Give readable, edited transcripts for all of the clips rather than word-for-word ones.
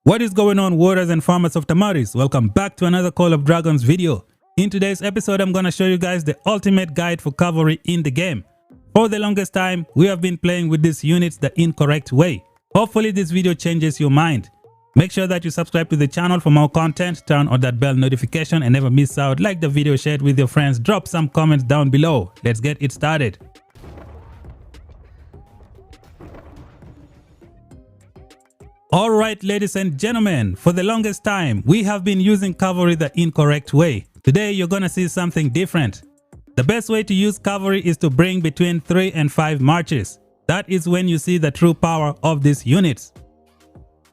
What is going on, warriors and farmers of Tamaris? Welcome back to another Call of Dragons video. In today's episode, I'm going to show you guys the ultimate guide for cavalry in the game. For the longest time, we have been playing with these units the incorrect way. Hopefully this video changes your mind. Make sure that you subscribe to the channel for more content, turn on that bell notification and never miss out. Like the video, share it with your friends, drop some comments down below. Let's get it started. Alright, ladies and gentlemen, for the longest time, we have been using cavalry the incorrect way. Today, you're gonna see something different. The best way to use cavalry is to bring between 3 and 5 marches. That is when you see the true power of these units.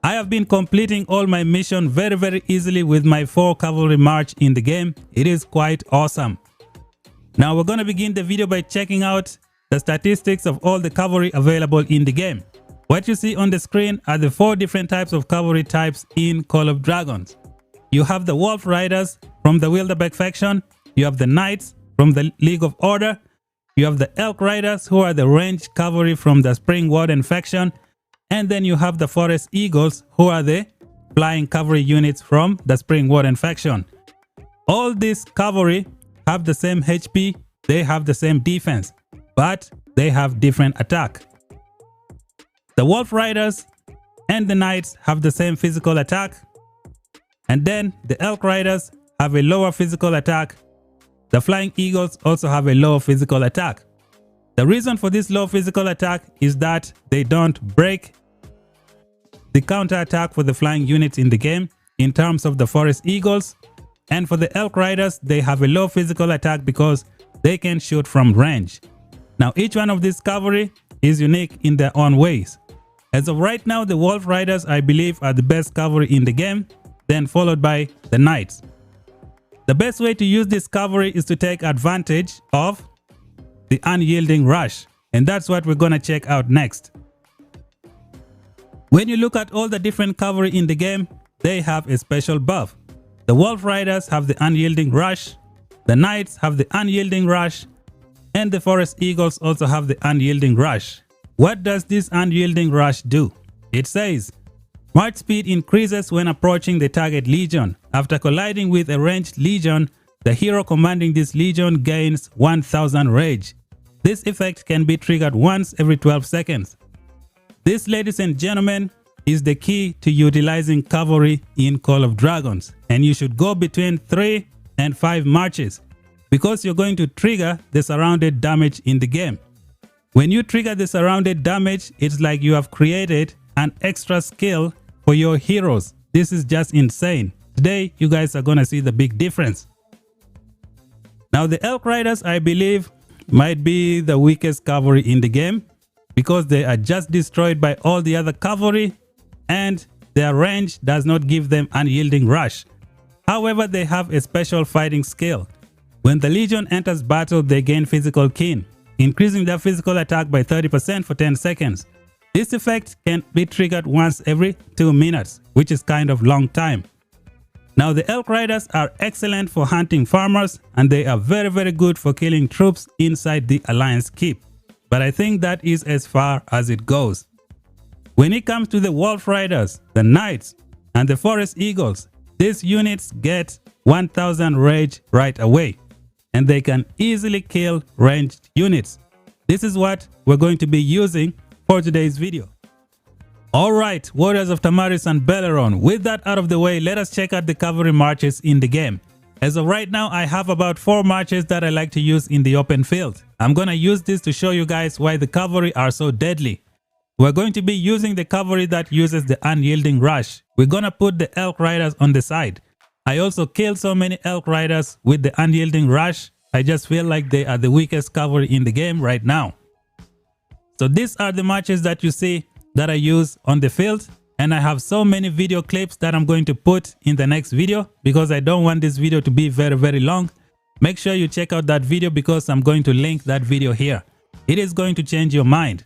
I have been completing all my mission very easily with my 4 cavalry march in the game. It is quite awesome. Now we're gonna begin the video by checking out the statistics of all the cavalry available in the game. What you see on the screen are the 4 different types of cavalry types in Call of Dragons. You have the Wolf Riders from the Wilderbeck faction, you have the Knights from the League of Order, you have the Elk Riders who are the ranged cavalry from the Spring Warden faction, and then you have the Forest Eagles who are the flying cavalry units from the Spring Warden faction. All these cavalry have the same HP, they have the same defense, but they have different attack. The Wolf Riders and the Knights have the same physical attack, and then the Elk Riders have a lower physical attack. The Flying Eagles also have a low physical attack. The reason for this low physical attack is that they don't break the counter attack for the flying units in the game in terms of the Forest Eagles, and for the Elk Riders they have a low physical attack because they can shoot from range. Now each one of these cavalry is unique in their own ways. As of right now, the Wolf Riders I believe are the best cavalry in the game, then followed by the Knights. The best way to use this cavalry is to take advantage of the unyielding rush, and that's what we're gonna check out next. When you look at all the different cavalry in the game, they have a special buff. The Wolf Riders have the unyielding rush, the Knights have the unyielding rush, and the Forest Eagles also have the unyielding rush. What does this unyielding rush do? It says, march speed increases when approaching the target legion. After colliding with a ranged legion, the hero commanding this legion gains 1000 rage. This effect can be triggered once every 12 seconds. This, ladies and gentlemen, is the key to utilizing cavalry in Call of Dragons, and you should go between 3 and 5 marches because you're going to trigger the surrounded damage in the game. When you trigger the surrounded damage, it's like you have created an extra skill for your heroes. This is just insane. Today, you guys are gonna see the big difference. Now the Elk Riders, I believe, might be the weakest cavalry in the game because they are just destroyed by all the other cavalry and their range does not give them unyielding rush. However, they have a special fighting skill. When the Legion enters battle, they gain physical kin, increasing their physical attack by 30% for 10 seconds. This effect can be triggered once every 2 minutes, which is kind of long time. Now the Elk Riders are excellent for hunting farmers and they are very good for killing troops inside the Alliance Keep. But I think that is as far as it goes. When it comes to the Wolf Riders, the Knights and the Forest Eagles, these units get 1000 rage right away, and they can easily kill ranged units. This is what we're going to be using for today's video. Alright, warriors of Tamaris and Belleron, with that out of the way, let us check out the cavalry marches in the game. As of right now, I have about 4 marches that I like to use in the open field. I'm gonna use this to show you guys why the cavalry are so deadly. We're going to be using the cavalry that uses the unyielding rush. We're gonna put the Elk Riders on the side. I also killed so many Elk Riders with the unyielding rush. I just feel like they are the weakest cavalry in the game right now. So these are the marches that you see that I use on the field, and I have so many video clips that I'm going to put in the next video because I don't want this video to be very long. Make sure you check out that video because I'm going to link that video here. It is going to change your mind.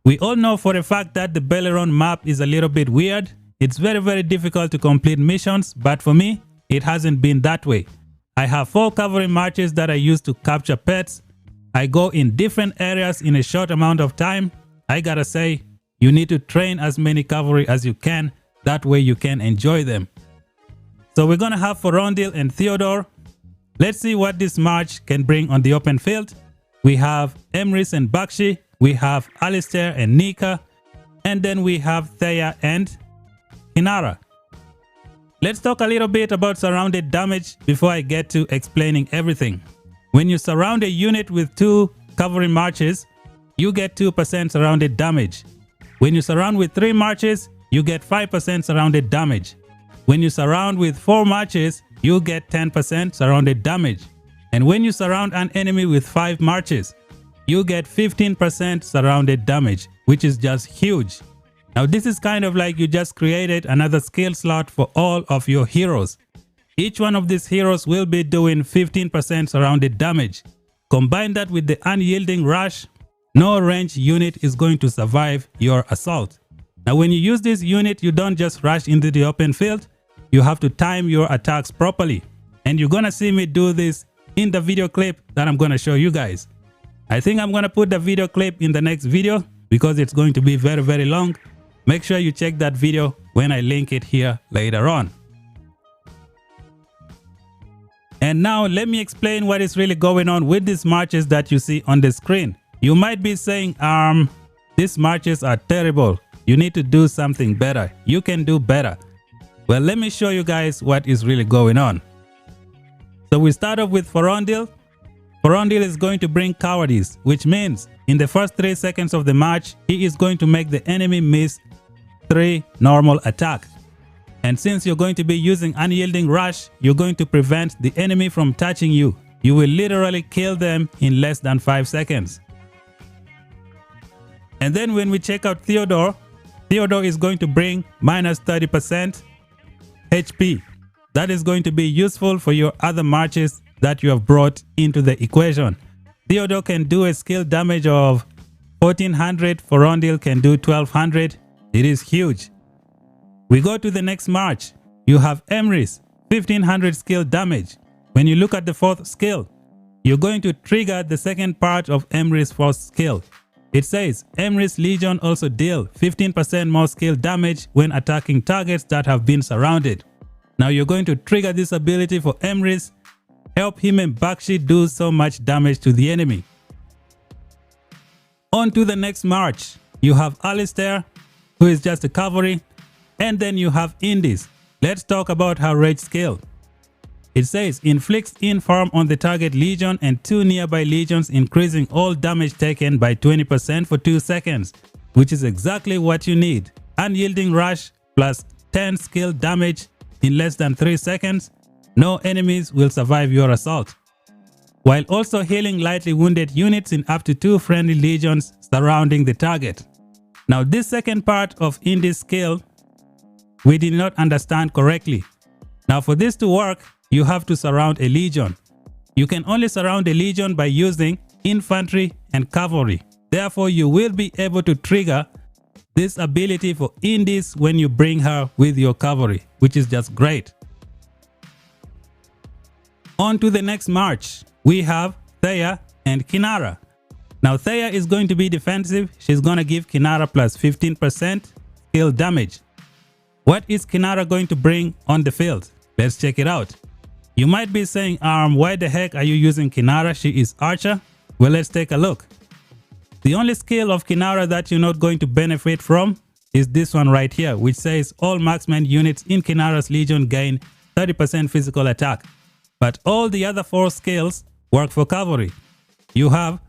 We all know for a fact that the Belleron map is a little bit weird. It's very difficult to complete missions, but for me, it hasn't been that way. I have 4 cavalry marches that I use to capture pets. I go in different areas in a short amount of time. I gotta say, you need to train as many cavalry as you can That way you can enjoy them. So we're gonna have Forondil and Theodore. Let's see what this march can bring on the open field. We have Emrys and Bakshi. We have Alistair and Nika. And then we have Thea and Kinara. Let's talk a little bit about surrounded damage before I get to explaining everything. When you surround a unit with 2 cavalry marches, you get 2% surrounded damage. When you surround with 3 marches, you get 5% surrounded damage. When you surround with 4 marches, you get 10% surrounded damage. And when you surround an enemy with 5 marches, you get 15% surrounded damage, which is just huge. Now this is kind of like you just created another skill slot for all of your heroes. Each one of these heroes will be doing 15% surrounded damage. Combine that with the unyielding rush, no range unit is going to survive your assault. Now when you use this unit, you don't just rush into the open field, you have to time your attacks properly. And you're gonna see me do this in the video clip that I'm gonna show you guys. I think I'm gonna put the video clip in the next video because it's going to be very, very long. Make sure you check that video when I link it here later on. And now let me explain what is really going on with these marches that you see on the screen. You might be saying, these marches are terrible. You need to do something better. You can do better. Well, let me show you guys what is really going on. So we start off with Forondil. Forondil is going to bring cowardice, which means in the first 3 seconds of the match, he is going to make the enemy miss 3 normal attacks. And since you're going to be using unyielding rush, you're going to prevent the enemy from touching you. You will literally kill them in less than 5 seconds. And then when we check out Theodore, Theodore is going to bring minus 30% HP. That is going to be useful for your other marches that you have brought into the equation. Theodore can do a skill damage of 1400, Forondil can do 1200. It is huge. We go to the next march. You have Emrys, 1500 skill damage. When you look at the 4th skill, you're going to trigger the second part of Emrys' 4th skill. It says Emrys Legion also deal 15% more skill damage when attacking targets that have been surrounded. Now you're going to trigger this ability for Emrys. Help him and Bakshi do so much damage to the enemy. On to the next march. You have Alistair, who is just a cavalry, and then you have Indies. Let's talk about her rage skill. It says inflicts infirm on the target legion and 2 nearby legions, increasing all damage taken by 20% for 2 seconds, which is exactly what you need. Unyielding rush plus 10 skill damage in less than 3 seconds. No enemies will survive your assault, while also healing lightly wounded units in up to 2 friendly legions surrounding the target. Now this second part of Indy's skill, we did not understand correctly. Now for this to work, you have to surround a legion. You can only surround a legion by using infantry and cavalry. Therefore, you will be able to trigger this ability for Indies when you bring her with your cavalry, which is just great. On to the next march, we have Thea and Kinara. Now Thea is going to be defensive. She's going to give Kinara plus 15% skill damage. What is Kinara going to bring on the field? Let's check it out. You might be saying, why the heck are you using Kinara? She is archer. Well, let's take a look. The only skill of Kinara that you're not going to benefit from is this one right here, which says all marksman units in Kinara's legion gain 30% physical attack. But all the other 4 skills work for cavalry. You have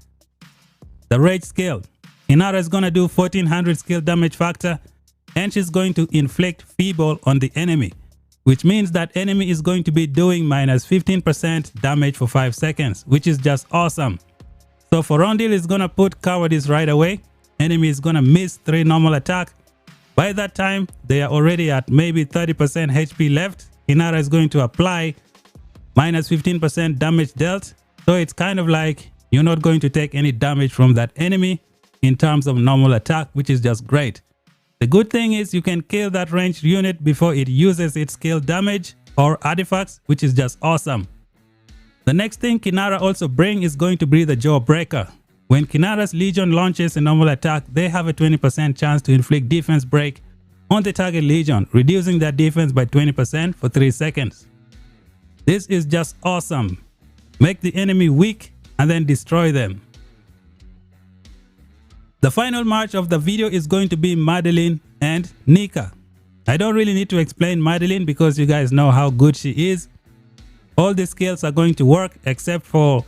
the rage skill. Kinara is going to do 1400 skill damage factor, and she's going to inflict feeble on the enemy, which means that enemy is going to be doing minus 15% damage for 5 seconds, which is just awesome. So Forondil is going to put cowardice right away. Enemy is going to miss 3 normal attack. By that time, they are already at maybe 30% HP left. Kinara is going to apply minus 15% damage dealt. So it's kind of like you're not going to take any damage from that enemy in terms of normal attack, which is just great. The good thing is you can kill that ranged unit before it uses its skill damage or artifacts, which is just awesome. The next thing Kinara also brings is going to be the Jawbreaker. When Kinara's legion launches a normal attack, they have a 20% chance to inflict defense break on the target legion, reducing their defense by 20% for 3 seconds. This is just awesome. Make the enemy weak and then destroy them. The final match of the video is going to be Madeline and Nika. I don't really need to explain Madeline because you guys know how good she is. All the skills are going to work except for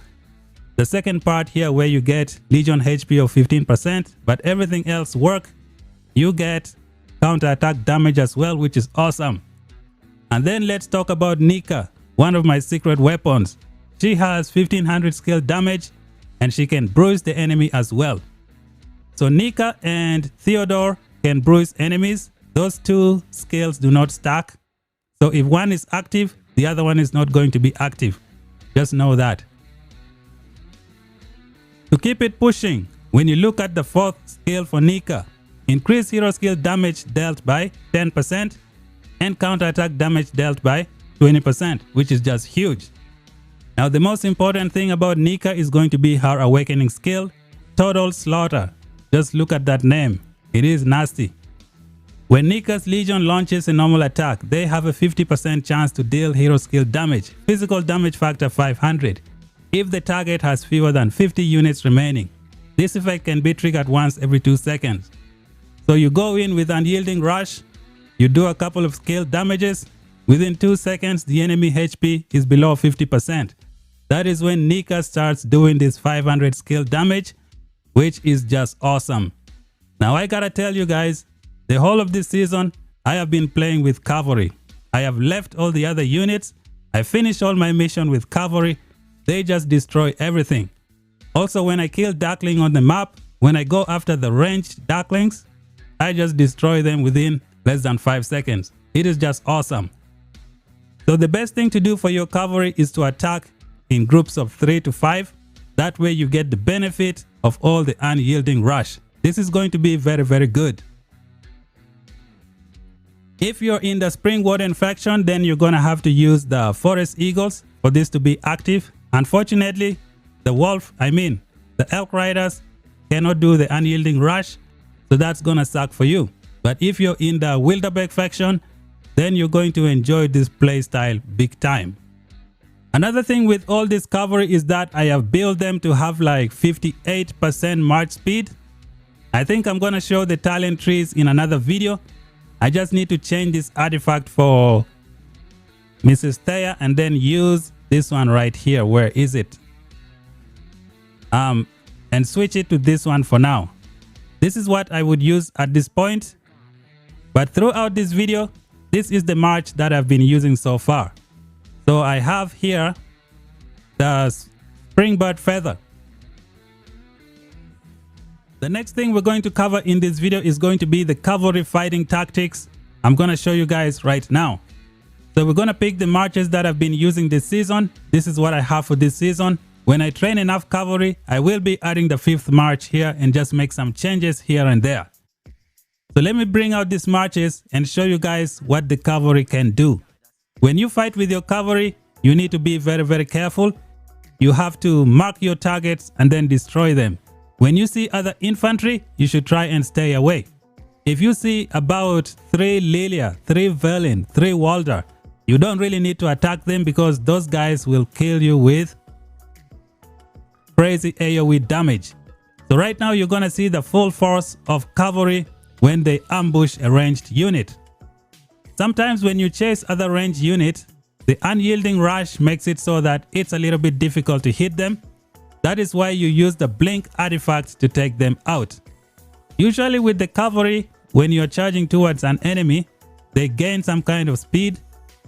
the second part here where you get Legion HP of 15%, but everything else work. You get counter-attack damage as well, which is awesome. And then let's talk about Nika, one of my secret weapons. She has 1500 skill damage and she can bruise the enemy as well. So Nika and Theodore can bruise enemies. Those two skills do not stack. So if one is active, the other one is not going to be active. Just know that. To keep it pushing, when you look at the fourth skill for Nika, increase hero skill damage dealt by 10% and counterattack damage dealt by 20%, which is just huge. Now the most important thing about Nika is going to be her awakening skill, Total Slaughter. Just look at that name. It is nasty. When Nika's Legion launches a normal attack, they have a 50% chance to deal hero skill damage, physical damage factor 500, if the target has fewer than 50 units remaining. This effect can be triggered once every 2 seconds. So you go in with Unyielding Rush, you do a couple of skill damages, within 2 seconds the enemy HP is below 50%. That is when Nika starts doing this 500 skill damage, which is just awesome. Now I gotta tell you guys, the whole of this season, I have been playing with Cavalry. I have left all the other units. I finished all my mission with Cavalry. They just destroy everything. Also, when I kill Darkling on the map, when I go after the ranged Darklings, I just destroy them within less than 5 seconds. It is just awesome. So the best thing to do for your Cavalry is to attack in groups of 3 to 5. That way you get the benefit of all the Unyielding Rush. This is going to be very, very good. If you're in the Spring Warden faction, then you're going to have to use the Forest Eagles for this to be active. Unfortunately, the Elk Riders cannot do the Unyielding Rush, so that's going to suck for you. But if you're in the Wilderbeck faction, then you're going to enjoy this playstyle big time. Another thing with all this Cavalry is that I have built them to have like 58% march speed. I think I'm going to show the talent trees in another video. I just need to change this artifact for Mrs. Thea and then use this one right here. Where is it? And switch it to this one for now. This is what I would use at this point. But throughout this video, this is the march that I've been using so far. So I have here the Springbird Feather. The next thing we're going to cover in this video is going to be the Cavalry fighting tactics. I'm going to show you guys right now. So we're going to pick the marches that I've been using this season. This is what I have for this season. When I train enough Cavalry, I will be adding the 5th march here and just make some changes here and there. So let me bring out these marches and show you guys what the Cavalry can do. When you fight with your Cavalry, you need to be very, very careful. You have to mark your targets and then destroy them. When you see other infantry, you should try and stay away. If you see about 3 Lilia, 3 Verlin, 3 Walder, you don't really need to attack them because those guys will kill you with crazy AoE damage. So right now you're gonna see the full force of Cavalry when they ambush a ranged unit. Sometimes when you chase other ranged units, the Unyielding Rush makes it so that it's a little bit difficult to hit them. That is why you use the Blink artifact to take them out. Usually with the Cavalry, when you're charging towards an enemy, they gain some kind of speed,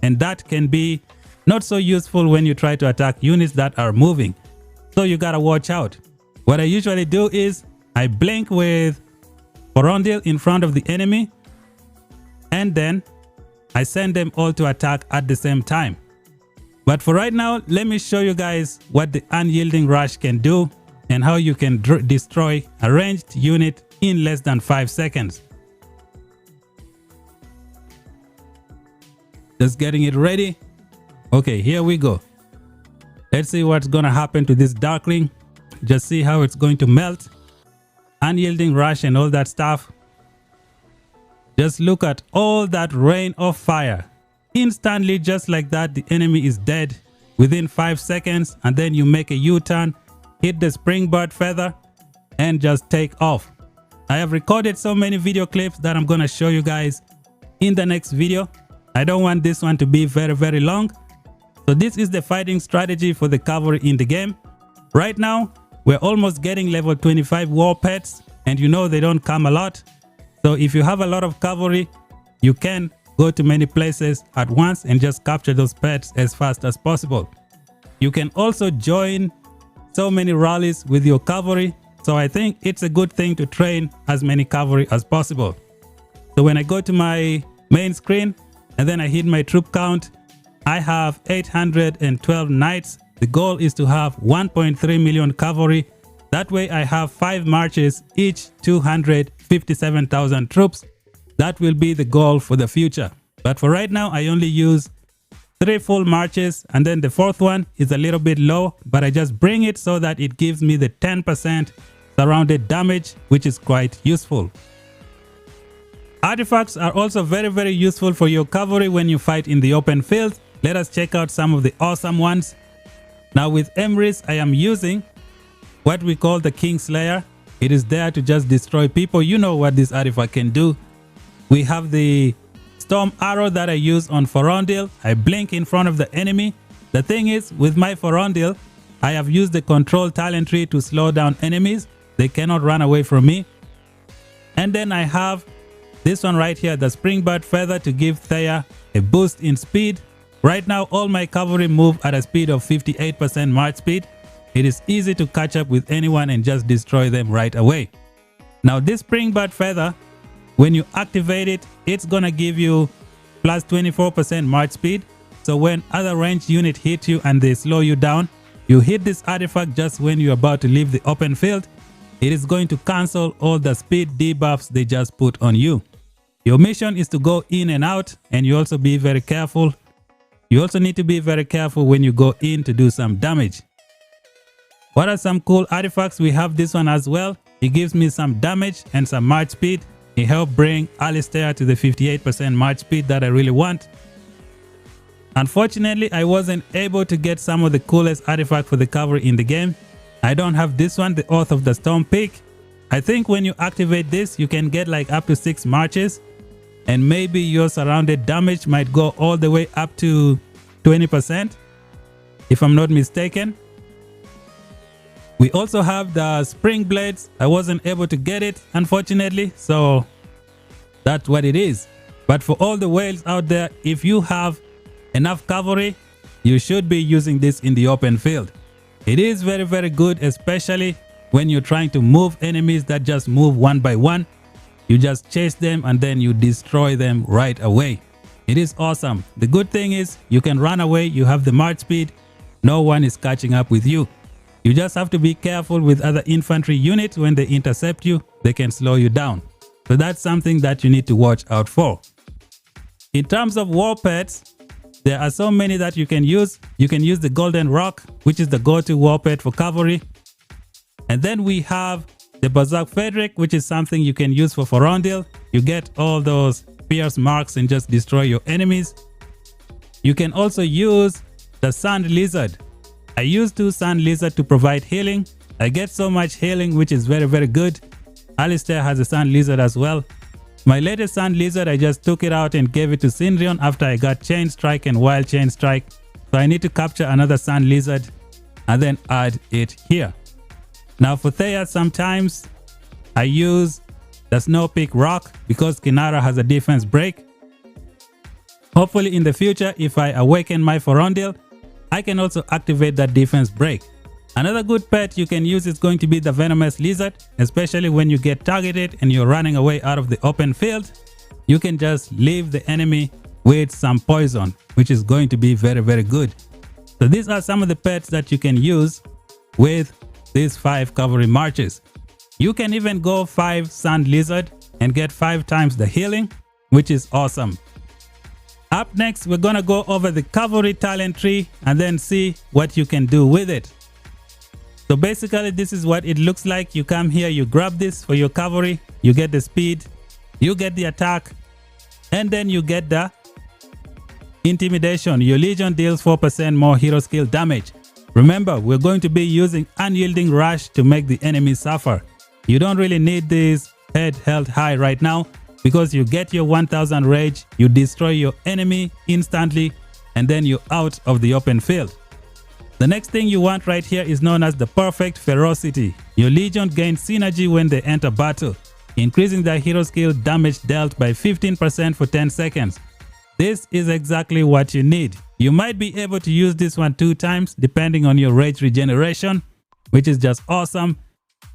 and that can be not so useful when you try to attack units that are moving. So you gotta watch out. What I usually do is I blink with Corondil in front of the enemy, and then I send them all to attack at the same time. But for right now, let me show you guys what the Unyielding Rush can do and how you can destroy a ranged unit in less than 5 seconds. Just getting it ready. Okay, here we go. Let's see what's gonna happen to this Darkling. Just see how it's going to melt. Unyielding Rush and all that stuff. Just look at all that rain of fire. Instantly, just like that, the enemy is dead within 5 seconds, and then you make a U-turn, hit the springboard feather, and just take off. I have recorded so many video clips that I'm gonna show you guys in the next video. I don't want this one to be very long. So this is the fighting strategy for the cavalry in the game. Right now, we're almost getting level 25 war pets, and you know they don't come a lot. So if you have a lot of cavalry, you can go to many places at once and just capture those pets as fast as possible. You can also join so many rallies with your cavalry. So I think it's a good thing to train as many cavalry as possible. So when I go to my main screen and then I hit my troop count, I have 812 knights. The goal is to have 1.3 million cavalry. That way I have 5 marches, each 257,000 troops. That will be the goal for the future. But for right now, I only use 3 full marches, and then the 4th one is a little bit low, but I just bring it so that it gives me the 10% surrounded damage, which is quite useful. Artifacts are also very useful for your cavalry when you fight in the open field. Let us check out some of the awesome ones. Now with Emrys, I am using what we call the Kingslayer. It is there to just destroy people. You know what this artifact can do. We have the Storm Arrow that I use on Forondil. I blink in front of the enemy. The thing is, with my Forondil, I have used the control talent tree to slow down enemies. They cannot run away from me. And then I have this one right here, the Springbird Feather, to give Thea a boost in speed. Right now, all my cavalry move at a speed of 58% march speed. It is easy to catch up with anyone and just destroy them right away. Now this Springbird Feather, when you activate it, it's gonna give you plus 24% march speed. So when other ranged unit hit you and they slow you down, you hit this artifact just when you're about to leave the open field. It is going to cancel all the speed debuffs they just put on you. Your mission is to go in and out, and you also be very careful. You also need to be very careful when you go in to do some damage. What are some cool artifacts? We have this one as well. It gives me some damage and some march speed. It helped bring Alistair to the 58% march speed that I really want. Unfortunately, I wasn't able to get some of the coolest artifacts for the cavalry in the game. I don't have this one, the Oath of the Storm Peak. I think when you activate this, you can get like up to 6 marches, and maybe your surrounded damage might go all the way up to 20%, if I'm not mistaken. We also have the Spring Blades. I wasn't able to get it, unfortunately, so that's what it is. But for all the whales out there, if you have enough cavalry, you should be using this in the open field. It is very good, especially when you're trying to move enemies that just move one by one. You just chase them and then you destroy them right away. It is awesome. The good thing is you can run away, you have the march speed, no one is catching up with you. You just have to be careful with other infantry units. When they intercept you, they can slow you down. So that's something that you need to watch out for. In terms of war pets, there are so many that you can use. You can use the Golden Rock, which is the go-to war pet for cavalry. And then we have the Berserk Frederick, which is something you can use for Forondil. You get all those pierce marks and just destroy your enemies. You can also use the Sand Lizard. I use 2 Sand Lizard to provide healing. I get so much healing, which is very good. Alistair has a Sand Lizard as well. My latest Sand Lizard, I just took it out and gave it to Cindrion after I got Chain Strike and Wild Chain Strike. So I need to capture another Sand Lizard and then add it here. Now for Thea, sometimes I use the Snow Peak Rock because Kinara has a defense break. Hopefully in the future, if I awaken my Forondil, I can also activate that defense break. Another good pet you can use is going to be the Venomous Lizard, especially when you get targeted and you're running away out of the open field. You can just leave the enemy with some poison, which is going to be very good. So these are some of the pets that you can use with these 5 cavalry marches. You can even go 5 Sand Lizard and get 5 times the healing, which is awesome. Up next, we're gonna go over the cavalry talent tree and then see what you can do with it. So basically, this is what it looks like. You come here, you grab this for your cavalry, you get the speed, you get the attack, And then you get the intimidation. Your legion deals 4% more hero skill damage. Remember, we're going to be using unyielding rush to make the enemy suffer. You don't really need this head held high right now because you get your 1000 rage, you destroy your enemy instantly, and then you're out of the open field. The next thing you want right here is known as the perfect ferocity. Your legion gains synergy when they enter battle, increasing their hero skill damage dealt by 15% for 10 seconds. This is exactly what you need. You might be able to use this one 2 times depending on your rage regeneration, which is just awesome.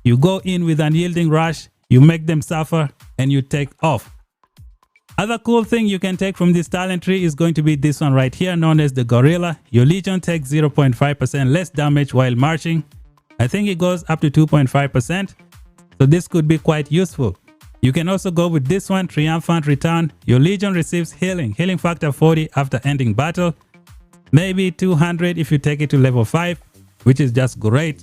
You go in with unyielding rush, you make them suffer, and you take off. Other cool thing you can take from this talent tree is going to be this one right here, known as the gorilla. Your legion takes 0.5% less damage while marching. I think it goes up to 2.5%. So this could be quite useful. You can also go with this one, triumphant return. Your legion receives healing factor 40 after ending battle. Maybe 200 if you take it to level 5, which is just great.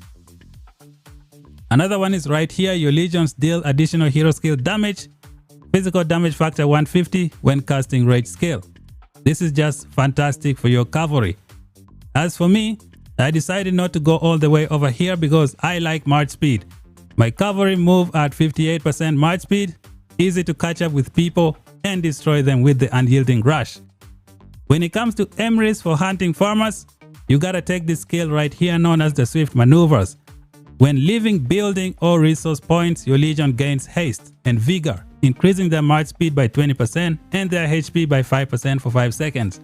Another one is right here. Your legions deal additional hero skill damage. Physical damage factor 150 when casting rage skill. This is just fantastic for your cavalry. As for me, I decided not to go all the way over here because I like march speed. My cavalry move at 58% march speed, easy to catch up with people and destroy them with the unyielding rush. When it comes to emeries for hunting farmers, you gotta take this skill right here known as the swift maneuvers. When leaving building or resource points, your legion gains haste and vigor, increasing their march speed by 20% and their HP by 5% for 5 seconds.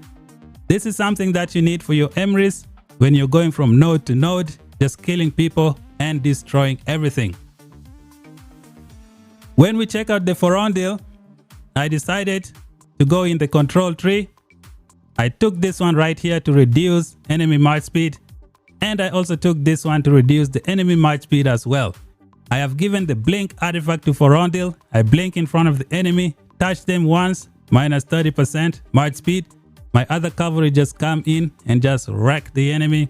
This is something that you need for your emeries when you're going from node to node, just killing people and destroying everything. When we check out the Forondil, I decided to go in the control tree. I took this one right here to reduce enemy march speed, and I also took this one to reduce the enemy march speed as well. I have given the blink artifact to Forondil. I blink in front of the enemy, touch them once, minus 30% march speed. My other cavalry just come in and just wreck the enemy.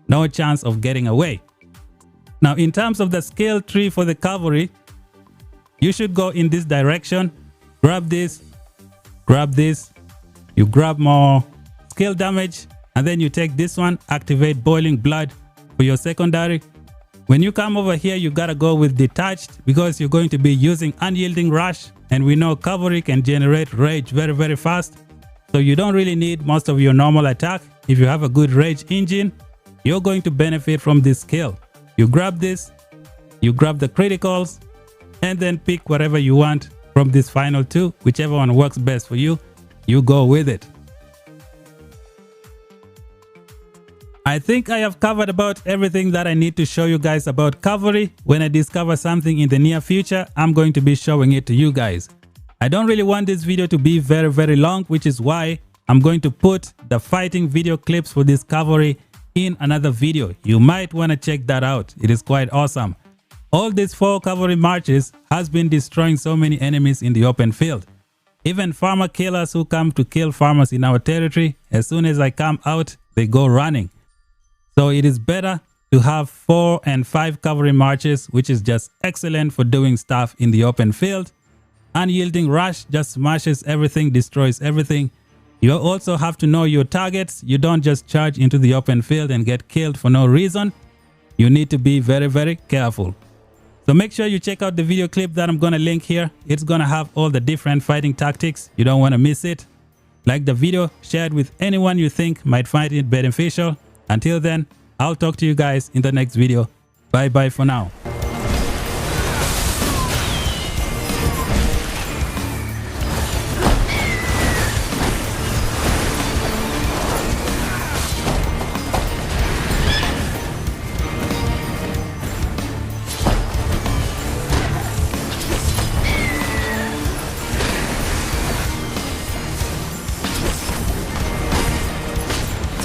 No chance of getting away. Now in terms of the skill tree for the cavalry, you should go in this direction. Grab this, you grab more skill damage, and then you take this one, activate boiling blood for your secondary. When you come over here, you gotta go with detached because you're going to be using unyielding rush, and we know cavalry can generate rage very fast. So you don't really need most of your normal attack. If you have a good rage engine, you're going to benefit from this skill. You grab this, you grab the criticals, and then pick whatever you want from these final 2, whichever one works best for you, you go with it. I think I have covered about everything that I need to show you guys about cavalry. When I discover something in the near future, I'm going to be showing it to you guys. I don't really want this video to be very long, which is why I'm going to put the fighting video clips for this cavalry in another video. You might want to check that out. It is quite awesome. All these 4 cavalry marches has been destroying so many enemies in the open field. Even farmer killers who come to kill farmers in our territory, as soon as I come out, they go running. So it is better to have 4 and 5 cavalry marches, which is just excellent for doing stuff in the open field. Unyielding rush just smashes everything, destroys everything. You also have to know your targets. You don't just charge into the open field and get killed for no reason. You need to be very careful. So make sure you check out the video clip that I'm gonna link here. It's gonna have all the different fighting tactics. You don't wanna miss it. Like the video, share it with anyone you think might find it beneficial. Until then, I'll talk to you guys in the next video. Bye for now.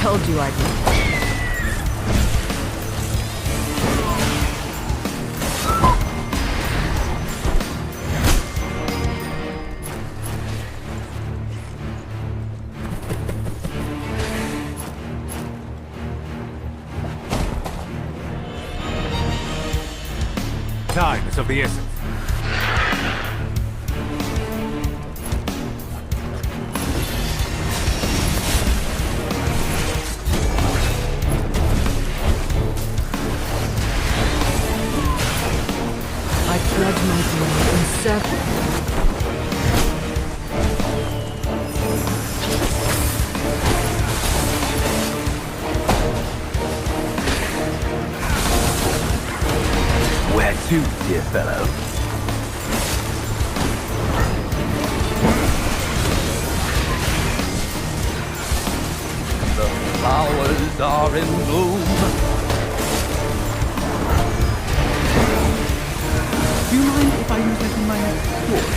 Told you I'd win. Time is of the essence. to, dear fellow? The flowers are in bloom. Do you mind if I use this in my next walk?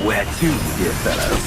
Where to, dear fellow?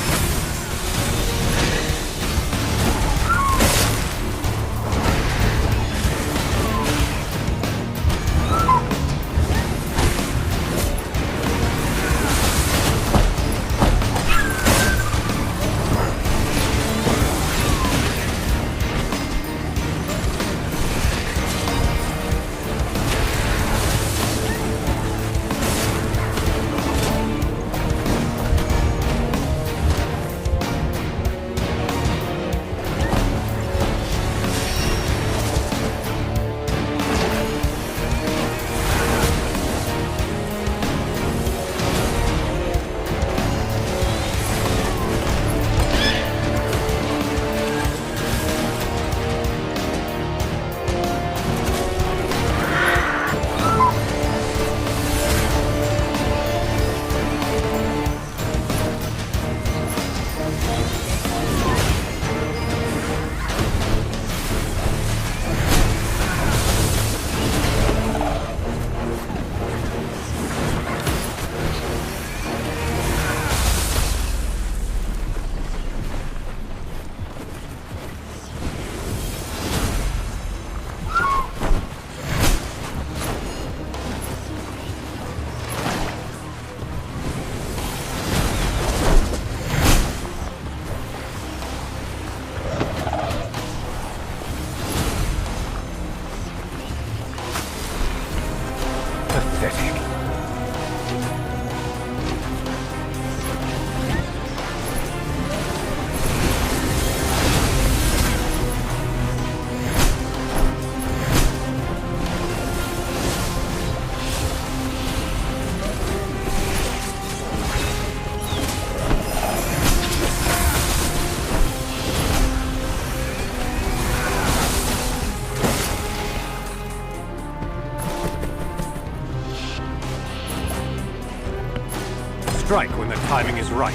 Strike when the timing is right.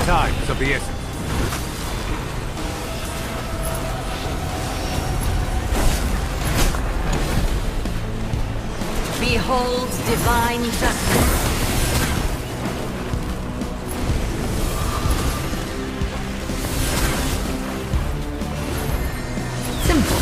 Time is of the essence. Behold divine justice. Simple.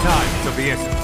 Time is of the essence.